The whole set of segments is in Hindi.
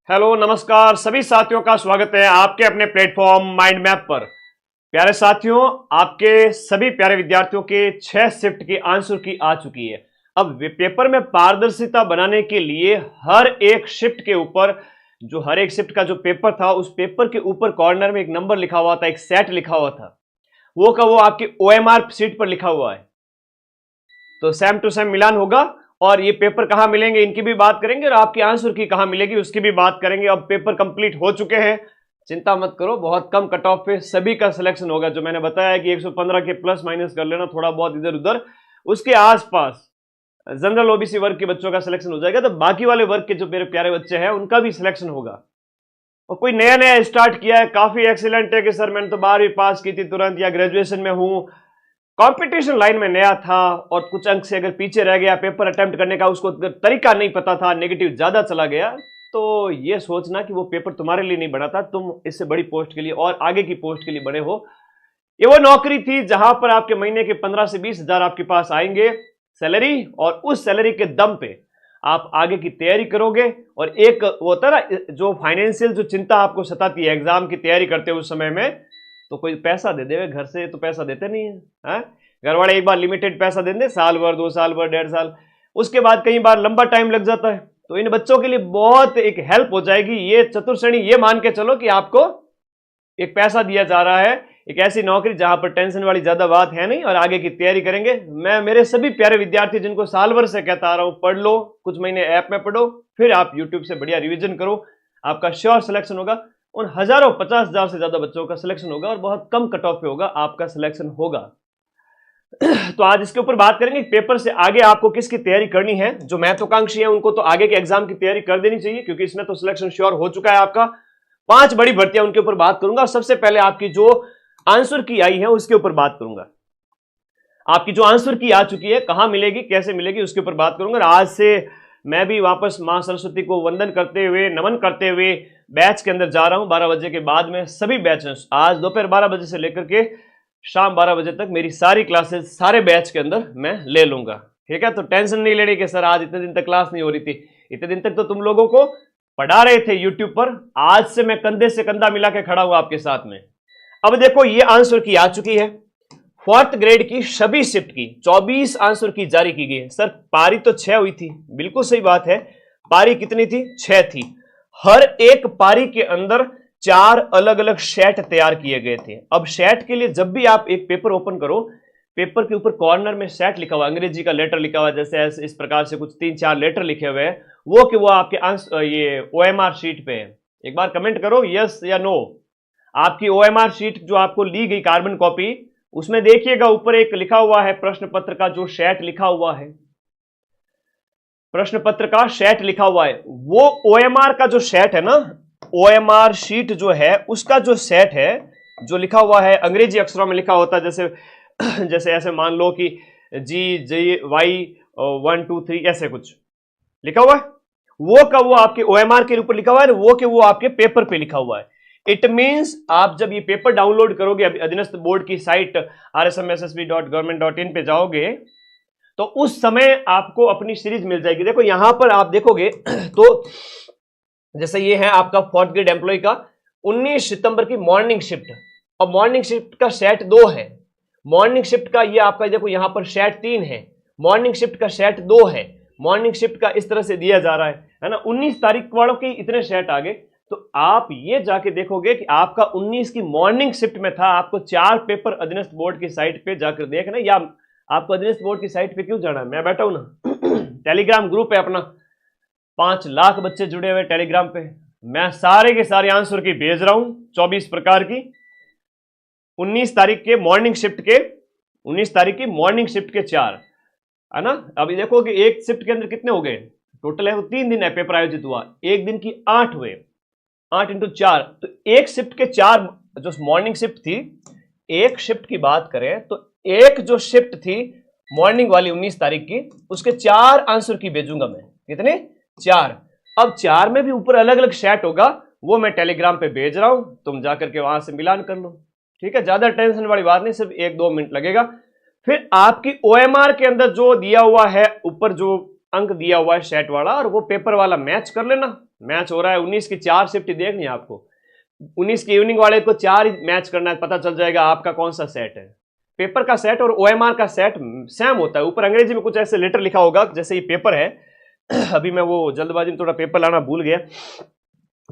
हेलो नमस्कार सभी साथियों का स्वागत है आपके अपने प्लेटफॉर्म माइंड मैप पर। प्यारे साथियों, आपके सभी प्यारे विद्यार्थियों के 6 शिफ्ट की आंसर की आ चुकी है। अब पेपर में पारदर्शिता बनाने के लिए हर एक शिफ्ट के ऊपर हर एक शिफ्ट का जो पेपर था उस पेपर के ऊपर कॉर्नर में एक नंबर लिखा हुआ था, एक सेट लिखा हुआ था, वो का वो आपकी ओएमआर शीट पर लिखा हुआ है। तो सेम टू सेम मिलान होगा और ये पेपर कहां मिलेंगे इनकी भी बात करेंगे और आपकी आंसर की कहां मिलेगी उसकी भी बात करेंगे। अब पेपर कंप्लीट हो चुके हैं, चिंता मत करो, बहुत कम कट ऑफ पे सभी का सिलेक्शन होगा। जो मैंने बताया कि 115 के प्लस माइनस कर लेना, थोड़ा बहुत इधर उधर, उसके आसपास जनरल ओबीसी वर्ग के बच्चों का सिलेक्शन हो जाएगा। तो बाकी वाले वर्ग के जो मेरे प्यारे बच्चे हैं उनका भी सिलेक्शन होगा। और कोई नया नया स्टार्ट किया है, काफी एक्सीलेंट है कि सर मैंने तो 12वीं पास की थी तुरंत, या ग्रेजुएशन में हूं, कंपटीशन लाइन में नया था और कुछ अंक से अगर पीछे रह गया, पेपर अटेम्प्ट करने का उसको तरीका नहीं पता था, नेगेटिव ज्यादा चला गया, तो ये सोचना कि वो पेपर तुम्हारे लिए नहीं बना था, तुम इससे बड़ी पोस्ट के लिए और आगे की पोस्ट के लिए बने हो। ये वो नौकरी थी जहां पर आपके महीने के 15 से 20 हजार आपके पास आएंगे सैलरी, और उस सैलरी के दम पे आप आगे की तैयारी करोगे। और एक वो होता है ना, जो फाइनेंशियल जो चिंता आपको सताती है एग्जाम की तैयारी करते हो उस समय में, तो कोई पैसा दे देवे घर से, तो पैसा देते नहीं है, घर वाले एक बार लिमिटेड पैसा दे दें, साल भर, 2 साल भर, 1.5 साल, उसके बाद कई बार लंबा टाइम लग जाता है। तो इन बच्चों के लिए बहुत एक हेल्प हो जाएगी ये चतुर्श्रेणी। ये मान के चलो कि आपको एक पैसा दिया जा रहा है, एक ऐसी नौकरी जहां पर टेंशन वाली ज्यादा बात है नहीं और आगे की तैयारी करेंगे। मैं मेरे सभी प्यारे विद्यार्थी जिनको साल भर से कहता आ रहा हूं, पढ़ लो, कुछ महीने ऐप में पढ़ो, फिर आप यूट्यूब से बढ़िया रिविजन करो, आपका श्योर सिलेक्शन होगा। उन हजारों 50 हजार से ज्यादा बच्चों का सिलेक्शन होगा और बहुत कम कट ऑफ पे होगा आपका सिलेक्शन होगा। तो आज इसके ऊपर बात करेंगे पेपर से आगे आपको किसकी तैयारी करनी है। जो महत्वाकांक्षी है उनको तो आगे के एग्जाम की तैयारी कर देनी चाहिए, क्योंकि इसमें तो सिलेक्शन श्योर हो चुका है आपका। 5 बड़ी भर्तियां उनके ऊपर बात करूंगा। सबसे पहले आपकी जो आंसर की आई है उसके ऊपर बात करूंगा। आपकी जो आंसर की आ चुकी है कहां मिलेगी, कैसे मिलेगी, उसके ऊपर बात करूंगा। और आज से मैं भी वापस मां सरस्वती को वंदन करते हुए, नमन करते हुए बैच के अंदर जा रहा हूं। 12 बजे के बाद में सभी बैच, आज दोपहर 12 बजे से लेकर के शाम 12 बजे तक मेरी सारी क्लासेस सारे बैच के अंदर मैं ले लूंगा। ठीक है, तो टेंशन नहीं लेनी कि सर आज इतने दिन तक क्लास नहीं हो रही थी। इतने दिन तक तो तुम लोगों को पढ़ा रहे थे यूट्यूब पर, आज से मैं कंधे से कंधा मिला के खड़ा हुआ आपके साथ में। अब देखो ये आंसर की आ चुकी है 4th ग्रेड की सभी शिफ्ट की 24 आंसर की जारी की गई है। सर पारी तो 6 हुई थी, बिल्कुल सही बात है। पारी कितनी थी? 6 थी। हर एक पारी के अंदर 4 अलग अलग सेट तैयार किए गए थे। अब सेट के लिए जब भी आप एक पेपर ओपन करो, पेपर के ऊपर कॉर्नर में सेट लिखा हुआ, अंग्रेजी का लेटर लिखा हुआ, जैसे इस प्रकार से कुछ 3-4 लेटर लिखे हुए हैं, वो कि वो आपके आंसर ये ओएमआर शीट पे है। एक बार कमेंट करो यस या नो। आपकी ओएमआर शीट जो आपको ली गई कार्बन कॉपी, उसमें देखिएगा ऊपर एक लिखा हुआ है प्रश्न पत्र का जो सेट लिखा हुआ है, प्रश्न पत्र का सेट लिखा हुआ है। वो ओएमआर का जो सेट है ना, ओएमआर शीट जो है उसका जो सेट है, जो लिखा हुआ है अंग्रेजी अक्षरों में लिखा होता है, जैसे जैसे ऐसे मान लो कि GY 1 2 3 ऐसे कुछ लिखा हुआ है, वो का वो आपके ओएमआर के ऊपर लिखा हुआ है, वो के वो आपके पेपर पे लिखा हुआ है। इट मींस आप जब ये पेपर डाउनलोड करोगे, अधीनस्थ बोर्ड की साइट rsmssb.government.in पे जाओगे, तो उस समय आपको अपनी सीरीज मिल जाएगी। देखो यहां पर आप देखोगे तो जैसे ये है आपका 4th ग्रेड एम्प्लॉय का 19 सितंबर की मॉर्निंग शिफ्ट, और मॉर्निंग शिफ्ट का सेट 2 है। मॉर्निंग शिफ्ट का ये आपका देखो यहां पर सेट 3 है, मॉर्निंग शिफ्ट का सेट 2 है। मॉर्निंग शिफ्ट का इस तरह से दिया जा रहा है ना। 19 तारीख वालों के इतने सेट आ गए। तो आप ये जाके देखोगे कि आपका 19 की मॉर्निंग शिफ्ट में था। आपको 4 पेपर अधीनस्थ बोर्ड की साइट पे जाकर देखना, या आपको अधीनस्थ बोर्ड की साइट पे क्यों जाना है, मैं बैठा हूं ना टेलीग्राम ग्रुप है अपना, 5 लाख बच्चे जुड़े हुए टेलीग्राम पे। मैं सारे के सारे आंसर की भेज रहा हूं 24 प्रकार की। 19 तारीख के मॉर्निंग शिफ्ट के 19 तारीख की मॉर्निंग शिफ्ट के 4 है ना। अभी देखो कि एक शिफ्ट के अंदर कितने हो गए टोटल है, वो 3 दिन है पेपर आयोजित हुआ, एक दिन की 8 हुए, 8 × 4, तो एक शिफ्ट के 4 जो मॉर्निंग शिफ्ट थी। एक शिफ्ट की बात करें तो एक जो शिफ्ट थी मॉर्निंग वाली 19 तारीख की, उसके 4 आंसर की भेजूंगा मैं। कितने? 4। अब 4 में भी ऊपर अलग अलग सेट होगा, वो मैं टेलीग्राम पे भेज रहा हूं, तुम जाकर के वहां से मिलान कर लो। ठीक है, ज्यादा टेंशन वाली बात नहीं, सिर्फ 1-2 मिनट लगेगा। फिर आपकी ओएमआर के अंदर जो दिया हुआ है ऊपर, जो अंक दिया हुआ है सेट वाला, और वो पेपर वाला मैच कर लेना। मैच हो रहा है 19 की 4 शिफ्ट देखनी है आपको। 19 के इवनिंग वाले को 4 ही मैच करना है, पता चल जाएगा आपका कौन सा सेट है। पेपर का सेट और ओएमआर का सेट सेम होता है। ऊपर अंग्रेजी में कुछ ऐसे लेटर लिखा होगा, जैसे ये पेपर है अभी मैं वो जल्दबाजी में थोड़ा पेपर लाना भूल गया।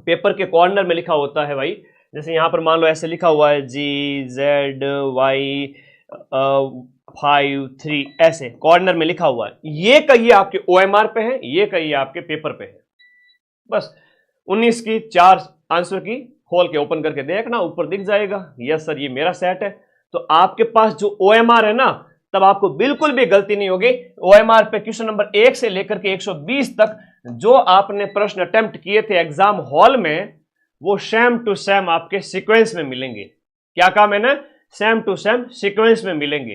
पेपर के कॉर्नर में लिखा होता है भाई, जैसे यहां पर मान लो ऐसे लिखा हुआ है GZY53, ऐसे कॉर्नर में लिखा हुआ है। ये कहिए आपके ओएमआर पे है, ये कहिए आपके पेपर पे है। बस 19 की 4 आंसर की खोल के ओपन करके देखना, ऊपर दिख जाएगा यस सर ये मेरा सेट है। तो आपके पास जो ओएमआर है ना, तब आपको बिल्कुल भी गलती नहीं होगी। ओएमआर पे क्वेश्चन नंबर 1 से लेकर के 120 तक जो आपने प्रश्न अटेम्प्ट किए थे एग्जाम हॉल में, वो सेम टू सेम आपके सीक्वेंस में मिलेंगे। क्या कहा मैंने? सेम टू सेम सीक्वेंस में मिलेंगे।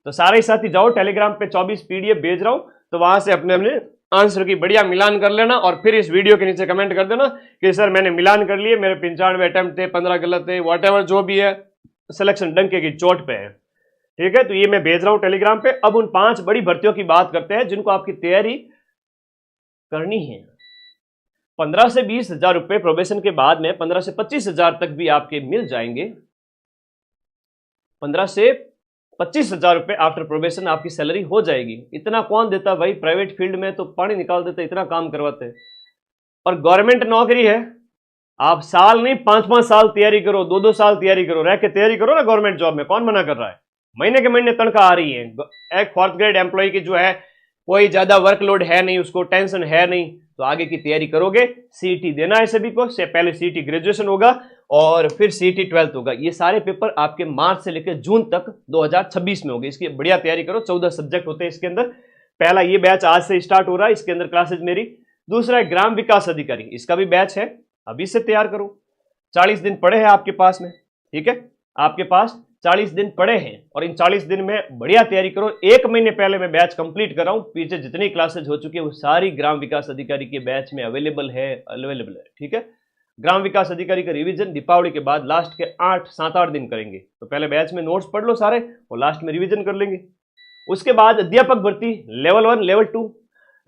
तो सारे साथी जाओ टेलीग्राम पे 24 पीडीएफ भेज रहा हूं, तो वहां से अपने अपने आंसर की बढ़िया मिलान कर लेना और फिर इस वीडियो के नीचे कमेंट कर देना कि सर मैंने मिलान कर लिए, मेरे 95 अटेम्प्ट थे, 15 गलत थे, व्हाटएवर जो भी है, सिलेक्शन डंके की चोट पे है। ठीक है, तो ये मैं भेज रहा हूं टेलीग्राम पे। अब उन 5 बड़ी भर्तियों की बात करते हैं जिनको आपकी तैयारी करनी है। 15 से 20 हजार रुपए प्रोबेशन के बाद में 15 से 25 हजार तक भी आपके मिल जाएंगे। 15 से 25 हजार रुपए आफ्टर प्रोबेशन आपकी सैलरी हो जाएगी। इतना कौन देता भाई? प्राइवेट फील्ड में तो पानी निकाल देते, इतना काम करवाते। और गवर्नमेंट नौकरी है, आप साल नहीं 5-5 साल तैयारी करो, 2-2 साल तैयारी करो, रह के तैयारी करो ना गवर्नमेंट जॉब में, कौन मना कर रहा है? महीने के महीने तनख्वाह आ रही है। एक 4th ग्रेड एम्प्लॉय की जो है कोई ज्यादा वर्कलोड है नहीं, उसको टेंशन है नहीं, तो आगे की तैयारी करोगे। सीईटी देना है सभी को, से पहले सीईटी ग्रेजुएशन होगा और फिर सीईटी 12th होगा। ये सारे पेपर आपके मार्च से लेकर जून तक 2026 में होंगे। इसकी बढ़िया तैयारी करो। 14 सब्जेक्ट होते हैं इसके अंदर। पहला ये बैच आज से स्टार्ट हो रहा है, इसके अंदर क्लासेज मेरी। दूसरा है ग्राम विकास अधिकारी, इसका भी बैच है, अभी से तैयार करो। 40 दिन पड़े हैं आपके पास में, ठीक है, आपके पास 40 दिन पड़े हैं और इन 40 दिन में बढ़िया तैयारी करो। 1 महीने पहले मैं बैच कंप्लीट कर रहा हूं। पीछे जितनी क्लासेज हो चुकी है वो सारी ग्राम विकास अधिकारी के बैच में अवेलेबल है। ठीक है, ग्राम विकास अधिकारी का रिवीजन दीपावली के बाद लास्ट के 7-8 दिन करेंगे। तो पहले बैच में नोट्स पढ़ लो सारे और लास्ट में रिवीजन कर लेंगे। उसके बाद अध्यापक भर्ती लेवल 1 लेवल 2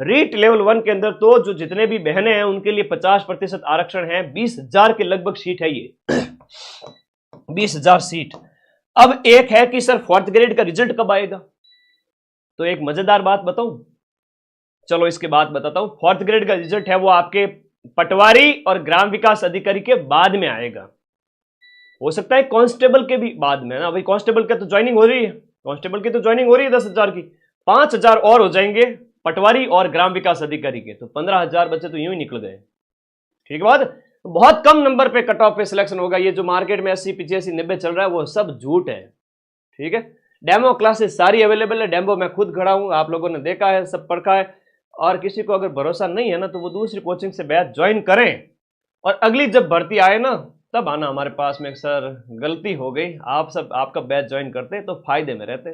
रीट लेवल 1 के अंदर तो जो जितने भी बहनें हैं उनके लिए 50% आरक्षण है। 20,000 के लगभग सीट है ये 20,000 सीट। अब एक है कि सर 4th ग्रेड का रिजल्ट कब आएगा? तो एक मजेदार बात बताऊं, चलो इसके बाद बताता हूं। 4th ग्रेड का रिजल्ट है वो आपके पटवारी और ग्राम विकास अधिकारी के बाद में आएगा। हो सकता है कांस्टेबल के भी बाद में ना भाई, कांस्टेबल का तो ज्वाइनिंग हो रही है, कांस्टेबल की तो ज्वाइनिंग हो रही है 10,000 की, 5,000 और हो जाएंगे पटवारी और ग्राम विकास अधिकारी के, तो 15,000 बच्चे तो यूं ही निकल गए। ठीक है बात, बहुत कम नंबर पे कट ऑफ पे सिलेक्शन होगा। ये जो मार्केट में 80, 85, 90 चल रहा है वो सब झूठ है। ठीक है, डेमो क्लासेस सारी अवेलेबल है, डेमो मैं खुद खड़ा हूं, आप लोगों ने देखा है, सब पढ़ा है। और किसी को अगर भरोसा नहीं है ना तो वो दूसरी कोचिंग से बैच ज्वाइन करें और अगली जब भर्ती आए ना तब आना हमारे पास में, सर गलती हो गई, आप सब आपका बैच ज्वाइन करते तो फायदे में रहते।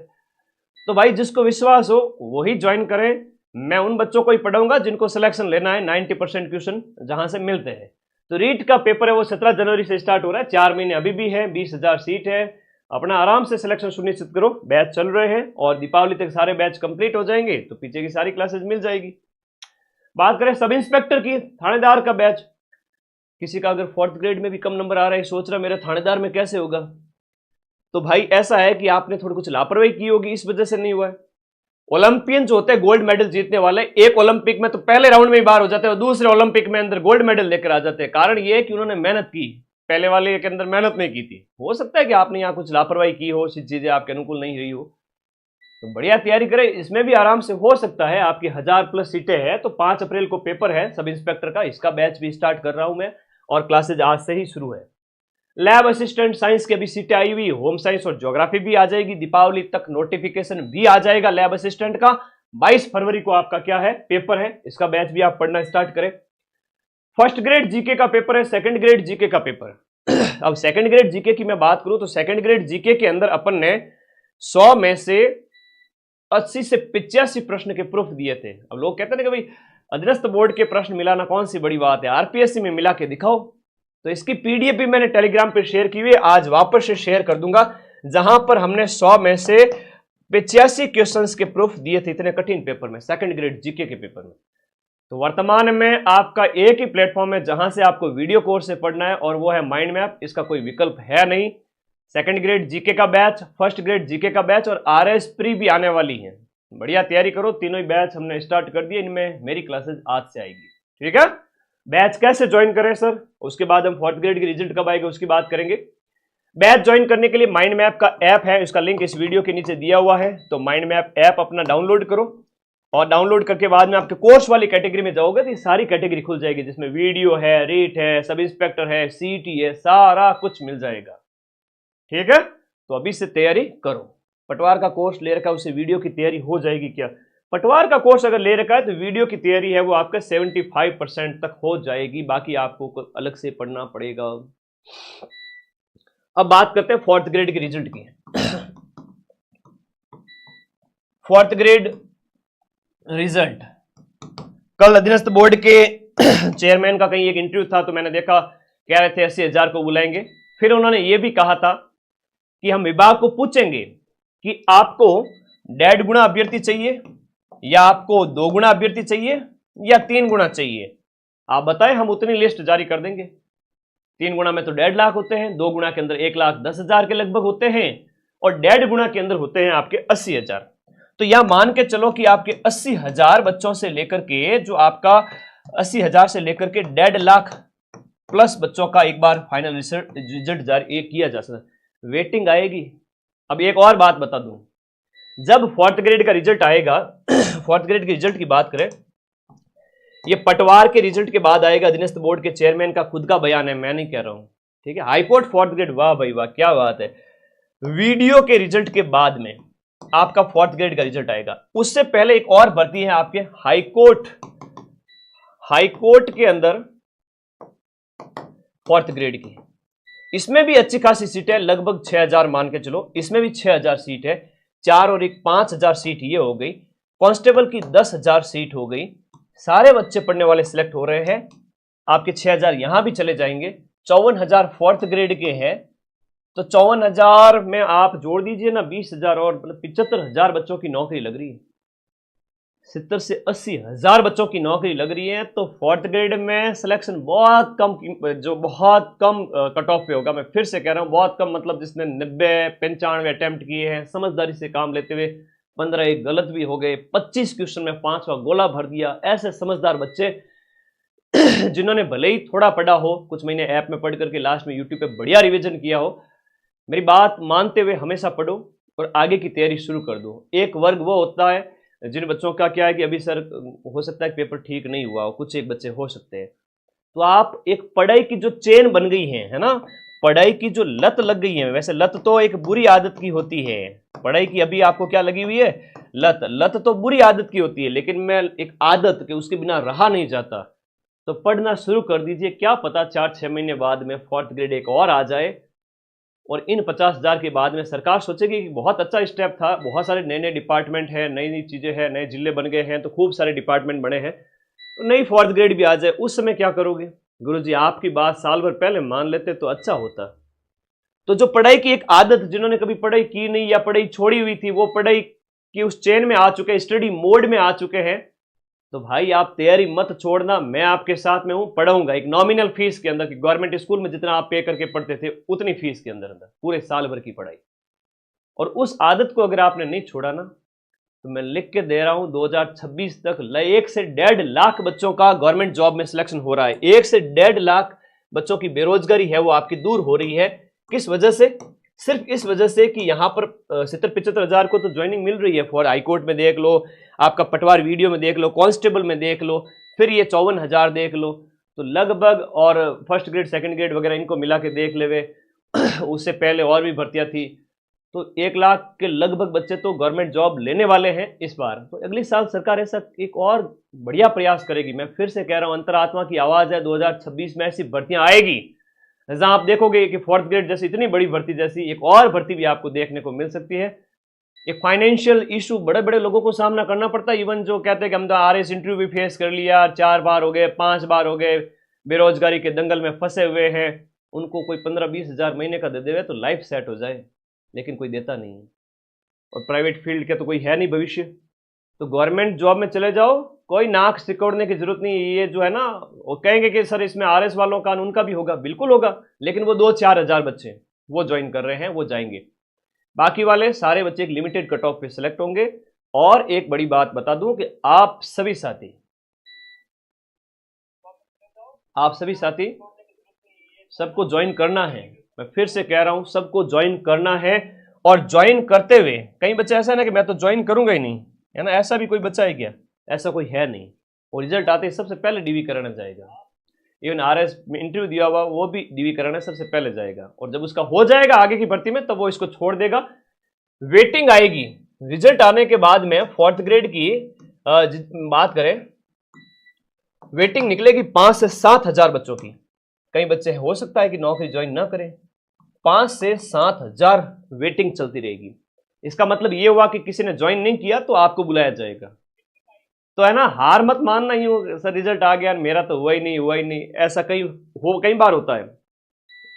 तो भाई जिसको विश्वास हो वही ज्वाइन करें। मैं उन बच्चों को ही पढ़ाऊंगा जिनको सिलेक्शन लेना है, 90% क्वेश्चन जहां से मिलते हैं। तो रीट का पेपर है वो 17 जनवरी से स्टार्ट हो रहा है, 4 महीने अभी भी है, 20,000 सीट है। अपना आराम से सिलेक्शन सुनिश्चित करो। बैच चल रहे हैं और दीपावली तक सारे बैच कंप्लीट हो जाएंगे तो पीछे की सारी क्लासेस मिल जाएगी। बात करें सब इंस्पेक्टर की, थानेदार का बैच, किसी का अगर 4th ग्रेड में भी कम नंबर आ रहा है, सोच रहा मेरे थानेदार में कैसे होगा, तो भाई ऐसा है कि आपने थोड़ी कुछ लापरवाही की होगी, इस वजह से नहीं हुआ है। ओलंपियन जो होते हैं गोल्ड मेडल जीतने वाले, एक ओलंपिक में तो पहले राउंड में ही बाहर हो जाते हैं और दूसरे ओलंपिक में अंदर गोल्ड मेडल लेकर आ जाते हैं। कारण ये है कि उन्होंने मेहनत की, पहले वाले के अंदर मेहनत नहीं की थी। हो सकता है कि आपने यहाँ कुछ लापरवाही की हो, चीजें आपके अनुकूल नहीं रही हो, तो बढ़िया तैयारी करें। इसमें भी आराम से हो सकता है, आपकी 1000+ सीटें हैं। तो 5 अप्रैल को पेपर है सब इंस्पेक्टर का, इसका बैच भी स्टार्ट कर रहा हूं मैं और क्लासेज आज से ही शुरू है। लैब असिस्टेंट साइंस के भी सीटें आई हुई, होम साइंस और ज्योग्राफी भी आ जाएगी। दीपावली तक नोटिफिकेशन भी आ जाएगा लैब असिस्टेंट का। 22 फरवरी को आपका क्या है पेपर है, इसका बैच भी आप पढ़ना स्टार्ट करें। 1st ग्रेड जीके का पेपर है, 2nd ग्रेड जीके का पेपर। अब 2nd ग्रेड जीके की मैं बात करूं तो 2nd ग्रेड जीके के अंदर अपन ने 100 में से 80 से 85 प्रश्न के प्रूफ दिए थे। अब लोग कहते हैं कि भाई अधीनस्थ बोर्ड के प्रश्न मिलाना कौन सी बड़ी बात है, आरपीएससी में मिला के दिखाओ। तो इसकी पीडीएफ भी मैंने टेलीग्राम पे शेयर की हुई है, आज वापस से शेयर कर दूंगा, जहां पर हमने 100 में से 85 क्वेश्चंस के प्रूफ दिए थे इतने कठिन पेपर में, 2nd ग्रेड जीके के पेपर में। तो वर्तमान में आपका एक ही प्लेटफॉर्म है जहां से आपको वीडियो कोर्स से पढ़ना है, और वो है माइंड मैप। इसका कोई विकल्प है नहीं। सेकंड ग्रेड जीके का बैच, फर्स्ट ग्रेड जीके का बैच और आरएस प्री भी आने वाली है। बढ़िया तैयारी करो। तीनों ही बैच हमने स्टार्ट कर दिए, इनमें मेरी क्लासेस आज से आएगी। ठीक है, बैच कैसे ज्वाइन करें सर, उसके बाद हम फोर्थ ग्रेड के रिजल्ट कब आएगा उसकी बात करेंगे। बैच ज्वाइन करने के लिए माइंड मैप का ऐप है, इसका लिंक इस वीडियो के नीचे दिया हुआ है। तो माइंड मैप ऐप अपना डाउनलोड करो, और डाउनलोड करके बाद में आपके कोर्स वाली कैटेगरी में जाओगे तो ये सारी कैटेगरी खुल जाएगी, जिसमें वीडियो है, रीट है, सब इंस्पेक्टर है, सीटी है, सारा कुछ मिल जाएगा। ठीक है, तो अभी से तैयारी करो। पटवार का कोर्स ले रखा है, उससे वीडियो की तैयारी हो जाएगी क्या? पटवार का कोर्स अगर ले रखा है तो वीडियो की तैयारी है वो आपका 75% तक हो जाएगी, बाकी आपको अलग से पढ़ना पड़ेगा। अब बात करते हैं फोर्थ ग्रेड के रिजल्ट की। फोर्थ ग्रेड रिजल्ट, कल अधीनस्थ बोर्ड के चेयरमैन का कहीं एक इंटरव्यू था, तो मैंने देखा कह रहे थे 80,000 को बुलाएंगे। फिर उन्होंने ये भी कहा था कि हम विभाग को पूछेंगे कि आपको 1.5 गुना अभ्यर्थी चाहिए, या आपको 2 गुना अभ्यर्थी चाहिए, या 3 गुना चाहिए। आप बताएं, हम उतनी लिस्ट जारी कर देंगे। 3 गुना में तो 1.5 लाख होते हैं, 2 गुना के अंदर 1,10,000 के लगभग होते हैं, और 1.5 गुना के अंदर होते हैं आपके 80,000। तो यह मान के चलो कि आपके 80,000 बच्चों से लेकर के, जो आपका 80,000 से लेकर के 1.5 लाख प्लस बच्चों का एक बार फाइनल रिजल्ट जारी किया जा सकता। वेटिंग आएगी। अब एक और बात बता दूं, जब फोर्थ ग्रेड का रिजल्ट आएगा, फोर्थ ग्रेड के रिजल्ट की बात करें, ये पटवार के रिजल्ट के बाद आएगा। अधीनस्थ बोर्ड के चेयरमैन का खुद का बयान है, मैं नहीं कह रहा हूं। ठीक है, हाईकोर्ट फोर्थ ग्रेड, वाह भाई वाह, क्या बात है। वीडियो के रिजल्ट के बाद में आपका फोर्थ ग्रेड का रिजल्ट आएगा। उससे पहले एक और भर्ती है आपके हाईकोर्ट, हाईकोर्ट के अंदर फोर्थ ग्रेड की। इसमें भी अच्छी खासी सीट है, लगभग 6,000 मान के चलो, इसमें भी 6,000 सीट है। 4 और 1 5,000 सीट ये हो गई। कांस्टेबल की 10,000 सीट हो गई। सारे बच्चे पढ़ने वाले सिलेक्ट हो रहे हैं। आपके 6,000 यहां भी चले जाएंगे। 54,000 फोर्थ ग्रेड के हैं, तो 54,000 में आप जोड़ दीजिए ना 20,000 और, मतलब 75,000 बच्चों की नौकरी लग रही है। 70 से 80,000 बच्चों की नौकरी लग रही है। तो फोर्थ ग्रेड में सिलेक्शन बहुत कम, जो बहुत कम कट ऑफ पे होगा। मैं फिर से कह रहा हूं बहुत कम, मतलब जिसने 90-95 अटेम्प्ट किए हैं, समझदारी से काम लेते हुए 15 एक गलत भी हो गए, 25 क्वेश्चन में 5वां गोला भर दिया, ऐसे समझदार बच्चे जिन्होंने भले ही थोड़ा पढ़ा हो, कुछ महीने ऐप में पढ़ करके लास्ट में यूट्यूब पे बढ़िया रिवीजन किया हो, मेरी बात मानते हुए हमेशा पढ़ो और आगे की तैयारी शुरू कर दो। एक वर्ग वो होता है जिन बच्चों का क्या है कि अभी सर हो सकता है पेपर ठीक नहीं हुआ हो, कुछ एक बच्चे हो सकते हैं, तो आप एक पढ़ाई की जो चेन बन गई है ना, पढ़ाई की जो लत लग गई है, वैसे लत तो एक बुरी आदत की होती है, पढ़ाई की अभी आपको क्या लगी हुई है, लत। लत तो बुरी आदत की होती है, लेकिन मैं एक आदत के उसके बिना रहा नहीं जाता। तो पढ़ना शुरू कर दीजिए, क्या पता 4-6 महीने बाद में फोर्थ ग्रेड एक और आ जाए, और इन 50,000 के बाद में सरकार सोचेगी कि बहुत अच्छा स्टेप था, बहुत सारे नए नए डिपार्टमेंट हैं, नई नई चीजें हैं, नए जिले बन गए हैं, तो खूब सारे डिपार्टमेंट बने हैं, तो नई फोर्थ ग्रेड भी आ जाए, उस समय क्या करोगे? गुरुजी आपकी बात साल भर पहले मान लेते तो अच्छा होता। तो जो पढ़ाई की एक आदत, जिन्होंने कभी पढ़ाई की नहीं या पढ़ाई छोड़ी हुई थी, वो पढ़ाई की उस चेन में आ चुके हैं, स्टडी मोड में आ चुके हैं, तो भाई आप तैयारी मत छोड़ना, मैं आपके साथ में हूं, पढ़ाऊंगा एक नॉमिनल फीस के अंदर, कि गवर्नमेंट स्कूल में जितना आप पे करके पढ़ते थे उतनी फीस के अंदर पूरे साल भर की पढ़ाई। और उस आदत को अगर आपने नहीं छोड़ा ना, तो मैं लिख के दे रहा हूं 2026 तक 1 से 1.5 लाख बच्चों का गवर्नमेंट जॉब में सिलेक्शन हो रहा है। 1 से 1.5 लाख बच्चों की बेरोजगारी है वो आपकी दूर हो रही है। किस वजह से? सिर्फ इस वजह से कि यहां पर 70-75 को तो ज्वाइनिंग मिल रही है। फॉर हाईकोर्ट में देख लो, आपका पटवार वीडियो में देख लो, कांस्टेबल में देख लो, फिर ये 54,000 देख लो, तो लगभग, और फर्स्ट ग्रेड सेकंड ग्रेड वगैरह इनको मिला के देख ले उससे पहले और भी भर्तियां थी, तो 1 लाख के लगभग बच्चे तो गवर्नमेंट जॉब लेने वाले हैं इस बार। तो अगली साल सरकार ऐसा एक और बढ़िया प्रयास करेगी। मैं फिर से कह रहा हूं, अंतरात्मा की आवाज है, 2026 में ऐसी भर्तियां आएगी जहां आप देखोगे कि फोर्थ ग्रेड जैसी इतनी बड़ी भर्ती जैसी एक और भर्ती भी आपको देखने को मिल सकती है। एक फाइनेंशियल इशू बड़े बड़े लोगों को सामना करना पड़ता है, इवन जो कहते हैं कि हम तो आरएस इंटरव्यू भी फेस कर लिया, 4 बार हो गए, 5 बार हो गए, बेरोजगारी के दंगल में फंसे हुए हैं, उनको कोई 15-20 हजार महीने का दे देवे तो लाइफ सेट हो जाए, लेकिन कोई देता नहीं है। और प्राइवेट फील्ड के तो कोई है नहीं भविष्य, तो गवर्नमेंट जॉब में चले जाओ, कोई नाक सिकोड़ने की जरूरत नहीं। ये जो है ना, वो कहेंगे कि सर इसमें आरएस वालों का उनका भी होगा, बिल्कुल होगा, लेकिन वो 2-4 हजार बच्चे वो ज्वाइन कर रहे हैं, वो जाएंगे। बाकी वाले सारे बच्चे एक लिमिटेड कट ऑफ पे सिलेक्ट होंगे। और एक बड़ी बात बता दूं कि आप सभी साथी सबको ज्वाइन करना है। मैं फिर से कह रहा हूं, सबको ज्वाइन करना है। और ज्वाइन करते हुए कई बच्चे ऐसा है ना कि मैं तो ज्वाइन करूंगा ही नहीं, है ना, ऐसा भी कोई बच्चा है क्या? ऐसा कोई है नहीं। और रिजल्ट आते ही सबसे पहले डीवी कराना जाएगा। इवन आरएस में इंटरव्यू दिया हुआ वो भी डीवी कराने सबसे पहले जाएगा। और जब उसका हो जाएगा आगे की भर्ती में, तब वो इसको छोड़ देगा। वेटिंग आएगी रिजल्ट आने के बाद में। 4th ग्रेड की बात करें, वेटिंग निकलेगी 5 से 7 हजार बच्चों की। कई बच्चे हो सकता है कि नौकरी ज्वाइन ना करें। 5 से 7 हजार वेटिंग चलती रहेगी। इसका मतलब ये हुआ कि किसी ने ज्वाइन नहीं किया तो आपको बुलाया जाएगा। तो है ना, हार मत मानना ही हो सर रिजल्ट आ गया मेरा तो हुआ ही नहीं, ऐसा कई बार होता है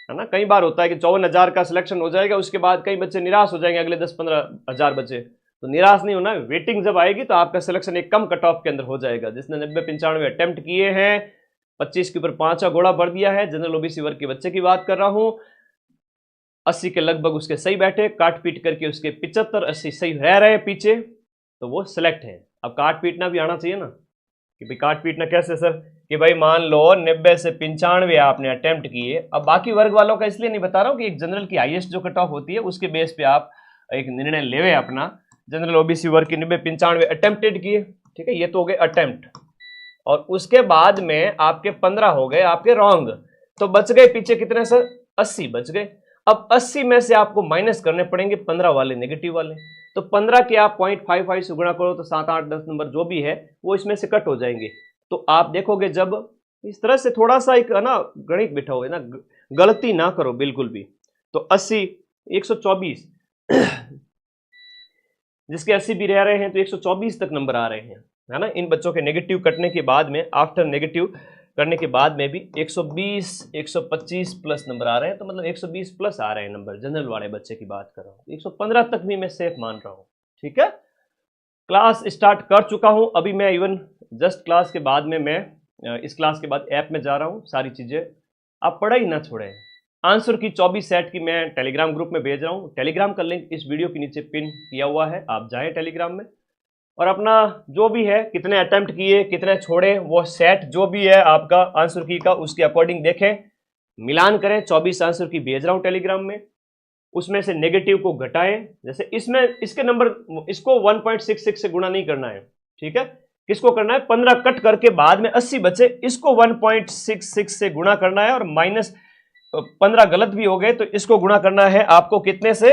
ना। कई बार होता है कि 54 हजार का सिलेक्शन हो जाएगा, उसके बाद कई बच्चे निराश हो जाएंगे, अगले 10-15 हजार बच्चे। तो निराश नहीं होना, वेटिंग जब आएगी तो आपका सिलेक्शन एक कम कट ऑफ के अंदर हो जाएगा। जिसने 90-95 अटेम्प्ट किए हैं, 25 के ऊपर 5 का घोड़ा भर दिया है, जनरल ओबीसी वर्ग के बच्चे की बात कर रहा हूं, 80 के लगभग उसके सही बैठे, काट पीट करके उसके 75-80 सही रह रहे हैं पीछे, तो वो सिलेक्ट है। अब काट पीटना भी आना चाहिए ना, कि भाई काट पीटना कैसे सर, कि भाई मान लो 90 से 95 आपने अटेम्प्ट किए। अब बाकी वर्ग वालों का इसलिए नहीं बता रहा हूं कि एक जनरल की हाईएस्ट जो कट ऑफ होती है उसके बेस पे आप एक निर्णय लेवे अपना। जनरल ओबीसी वर्ग की 90-95 अटेम्प्टेड किए, ठीक है, ये तो हो गए अटेम्प्ट। और उसके बाद में आपके 15 हो गए आपके रॉन्ग, तो बच गए पीछे कितने सर? 80 बच गए। अब 80 में से आपको माइनस करने पड़ेंगे 15 वाले नेगेटिव वाले। तो 15 के आप 0.55 से गुणा करो तो 7, 8, 10 नंबर जो भी है वो इसमें से कट हो जाएंगे। तो आप देखोगे जब इस तरह से थोड़ा सा एक ना गणित बिठाओगे ना, गलती ना करो बिल्कुल भी। तो 80, 124 जिसके 80 भी रह रहे हैं तो 124 तक नंबर आ रहे हैं, है ना। इन बच्चों के नेगेटिव कटने के बाद में, आफ्टर नेगेटिव करने के बाद में भी 120, 125 प्लस नंबर आ रहे हैं। तो मतलब 120 प्लस आ रहे हैं नंबर, जनरल वाले बच्चे की बात कर रहा हूँ। 115 तक भी मैं सेफ मान रहा हूँ, ठीक है। क्लास स्टार्ट कर चुका हूँ अभी मैं, इवन जस्ट क्लास के बाद में मैं इस क्लास के बाद ऐप में जा रहा हूँ। सारी चीज़ें आप पढ़ाई ना छोड़ें। आंसर की 24 सेट की मैं टेलीग्राम ग्रुप में भेज रहा हूँ। टेलीग्राम का लिंक इस वीडियो के नीचे पिन किया हुआ है, आप जाएं टेलीग्राम में और अपना जो भी है, कितने अटेम्प्ट किए, कितने छोड़े, वो सेट जो भी है आपका आंसर की का, उसके अकॉर्डिंग देखें, मिलान करें। 24 आंसर की भेज रहा हूँ टेलीग्राम में, उसमें से नेगेटिव को घटाएं। जैसे इसमें इसके नंबर, इसको 1.66 से गुणा नहीं करना है, ठीक है। किसको करना है? 15 कट करके बाद में 80 बचे, इसको 1.66 से गुणा करना है। और माइनस 15 गलत भी हो गए तो इसको गुणा करना है आपको कितने से?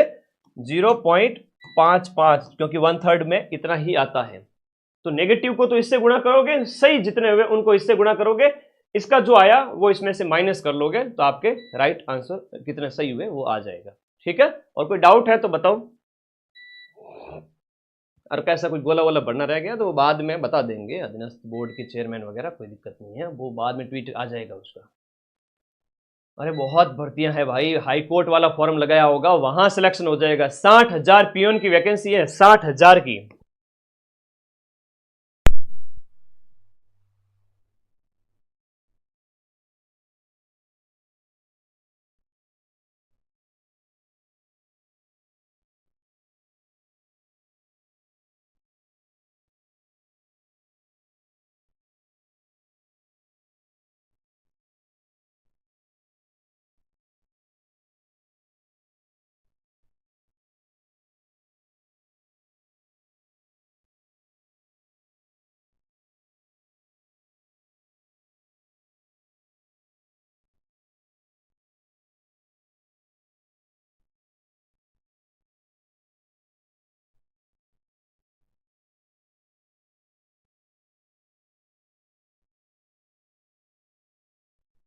0.55, क्योंकि 1/3 में इतना ही आता है। तो नेगेटिव को तो इससे गुणा करोगे, सही जितने हुए उनको इससे गुणा करोगे, इसका जो आया वो इसमें से माइनस कर लोगे, तो आपके राइट आंसर कितने सही हुए वो आ जाएगा, ठीक है। और कोई डाउट है तो बताओ, और कैसा कुछ गोला वोला बढ़ना रह गया तो वो बाद में बता देंगे, अधीनस्थ बोर्ड के चेयरमैन वगैरह, कोई दिक्कत नहीं है, वो बाद में ट्वीट आ जाएगा उसका। अरे बहुत भर्तियां हैं भाई, हाई कोर्ट वाला फॉर्म लगाया होगा, वहां सिलेक्शन हो जाएगा। 60,000 पियोन की वैकेंसी है, 60,000 की।